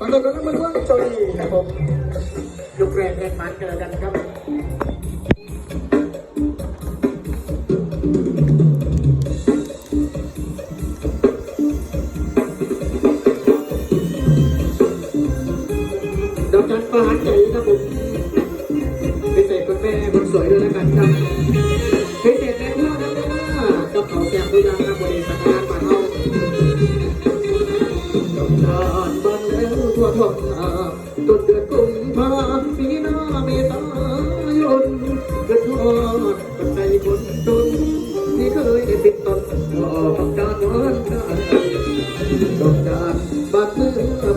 ฟังเรากันนะมันว่าโจดีครับผมยกแรงแรงมันกันแล้วกันครับดอกจันประหารใจครับผมพิเศษคุณแม่คนสวยด้วยแล้วกันครับพิเศษแม่พ่อนะกับเขาแก้มตัวยังครับบริษัทงานบ้านเฮาดอกจานบานแล้วทั่วท้องนาต้นเดือนกุมภาปีหน้าเมษายนเกิดทอดปัจจัยคนจนที่เคยติดต้นดอกจานหวานใจดอกจานบานเมื่อ